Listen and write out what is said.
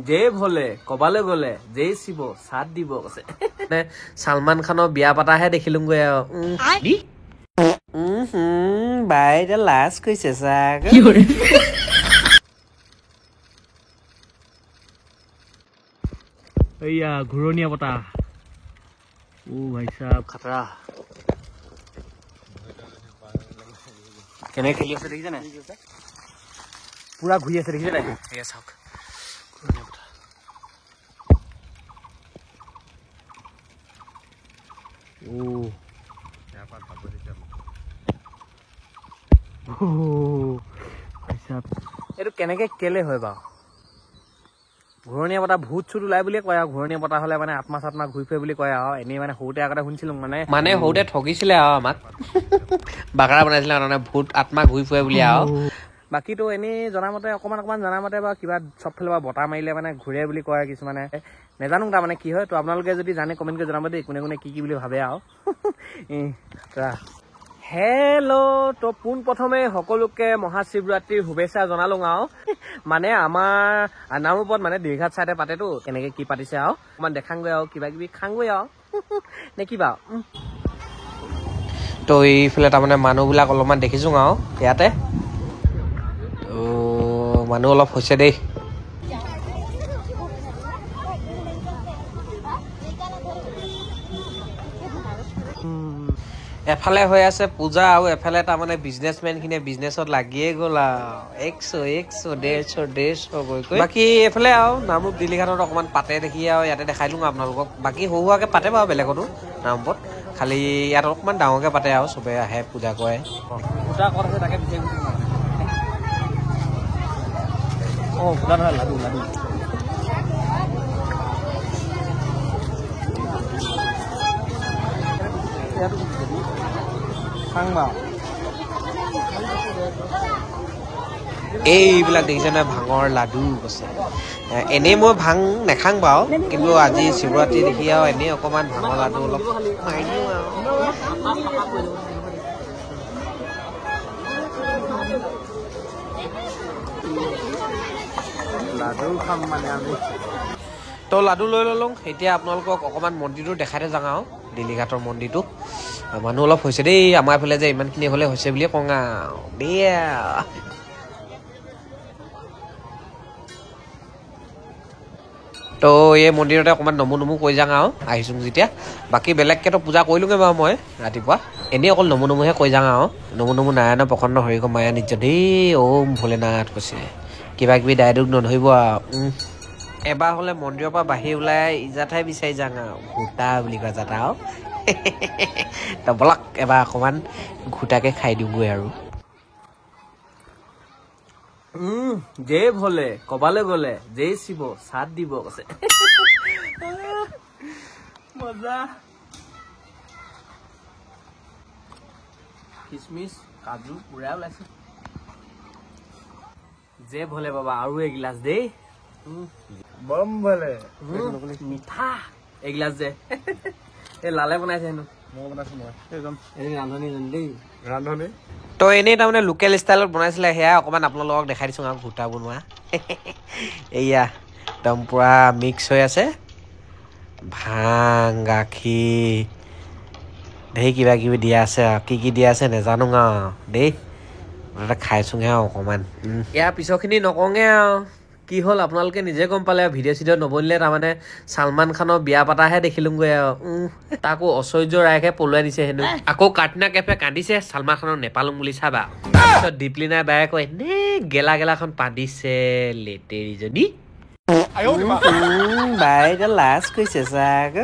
যে ভলে কবালে গলে যেই শিৱ সাথ দিব কৈছে সালমান খানৰ বিয়া পাতাহে দেখিলোংগৈ বাই এতিয়া লাজ কৈছে চাগ এইয়া ঘূৰণীয়া পতা ও ভাই সাহেব খাতৰা কেনে খেলি আছে দেখিছে নাই পুৰা ঘূৰি আছে দেখিছে নাই এয়া চাওক ঘূৰণীয়া পতা এইটো কেনেকে কেলে হয় বাৰু ঘূৰণীয়া পতা ভূত চুত ওলাই বুলিয়ে কয় আৰু ঘূৰণীয়া পতা হলে মানে আত্মা চাত্মা ঘূৰি ফুৰে বুলি কয় আৰু এনেই মানে সৰুতে আগতে শুনিছিলো মানে সৰুতে ঠগিছিলে আৰু আমাক বাগৰা বনাইছিলে মানে ভূত আত্মা ঘূৰি ফুৰে বুলি আৰু বাকীতো এনেই জনামতে অকমান জনামতে বা কিবা চব ফালে বা বতাহ মাৰিলে মানে ঘূৰে বুলি কয় কিছুমানে নেজানো তাৰমানে কি হয় তো আপোনালোকে যদি জানে কমেণ্ট কৰি জনাব দেই কোনে কোনে কি বুলি ভাবে আৰু হেল্ল' তো পোনপ্ৰথমে সকলোকে মহাশিৱৰাত্ৰিৰ শুভেচ্ছা জনালো আৰু মানে আমাৰ নামৰূপত মানে দীৰ্ঘাত চাইডে পাতেতো কেনেকে কি পাতিছে আৰু অকমান দেখাংগৈ আৰু কিবা কিবি খাংগৈ আৰু নে কিবা তো এইফালে তাৰমানে মানুহবিলাক অলপমান দেখিছো আৰু ইয়াতে মানুহ অলপ হৈছে দেই এফালে হৈ আছে পূজা আৰু এফালে তাৰমানে বিজনেছমেন খিনিয়ে বিজনেছত লাগিয়ে গ'ল আৰু 100 গৈ বাকী এফালে আৰু নামৰূপ দিল্লীঘাটত অকণমান পাতে দেখি আৰু ইয়াতে দেখাই দিওঁ আপোনালোকক বাকী সৰু সুৰাকৈ পাতে বাৰু বেলেগতো নামৰূপত খালি ইয়াত অকণমান ডাঙৰকৈ পাতে আৰু চবে আহে পূজা কৰে পূজা ক'ত আছে তাকে বিচাৰি পূজা নহয় লাডু এইবিলাক দেখিছে নহয় ভাঙৰ লাডু কৈছে এনেই মই ভাং নেখাং বাৰু কিন্তু আজি শিৱৰাত্ৰি দেখি আৰু এনেই অকণমান ভাঙৰ লাডু অলপ মাৰি দিওঁ আৰু লাডু খাম মানে আমি তো লাডু লৈ ললোঁ এতিয়া আপোনালোকক অকণমান মন্দিৰটো দেখাই যাওঁ আৰু দিল্লীঘাটৰ মন্দিৰটো মানুহ অলপ হৈছে দেই আমাৰ এইফালে যে ইমানখিনি হ'লে হৈছে বুলিয়ে কওঁ আৰু দিয়া তো এই মন্দিৰতে অকণমান নমু কৈ যাওঁ আৰু আহিছোঁ যেতিয়া বাকী বেলেগকেতো পূজা কৰিলোঁগৈ বাৰু মই ৰাতিপুৱা এনেই অকল নমুহে কৈ যাওঁ আৰু নমু নাৰায়ণ প্ৰসন্ন হৰিক মায়া নিত্য দেই ওম ভোলেনাথ কৈছে কিবা কিবি দায় দুখ নধৰিব আৰু এবাৰ হ'লে মন্দিৰৰ পৰা বাহিৰ ওলাই ইজাঠাই বিচাৰি যাওঁ আৰু ঘোটা বুলি কয় যাতা আৰু তো বলক এবাৰ অকণমান ঘোটাকে খাই দিওঁগৈ আৰু যে ভলে কবালে গলে যেই শিৱ সাথ দিব কৈছে মজা কিচমিচ কাজু পুৰা ওলাইছে যে ভলে বাবা আৰু এগিলাচ দেই বম ভলে মিঠা এগিলাচ যে এই লালে বনাইছে হেনো ৰান্ধনি তো এনেই তাৰমানে লোকেল ষ্টাইলত বনাইছিলে সেয়া অকণমান আপোনালোকক দেখাই দিছোঁ আৰু ঘোটা বনোৱা এয়া একদম পূৰা মিক্স হৈ আছে ভাং গাখীৰ ধেৰ কিবা কিবি দিয়া আছে আৰু কি দিয়া আছে নেজানো আৰু দেই খাইছোঁগৈ আৰু অকণমান ইয়াৰ পিছৰখিনি নকওঁগৈ আৰু কি হ'ল আপোনালোকে নিজে গম পালে ভিডিঅ' চিডিঅ' নবনিলে তাৰমানে সালমান খানৰ বিয়া পাতাহে দেখিলোংগৈ আৰু তাকো ঐশ্বৰ্য ৰায়কে পলুৱাই দিছে হেনো আকৌ কাটৰিনা কাইফে কান্দিছে সালমান খানক নেপালোং বুলি চাবা তাৰপিছত দীপলিনা বায়ে কয় এনে গেলাখন পাতিছে লেটেৰিজনী বাই এতিয়া লাজ কৈছে চাগ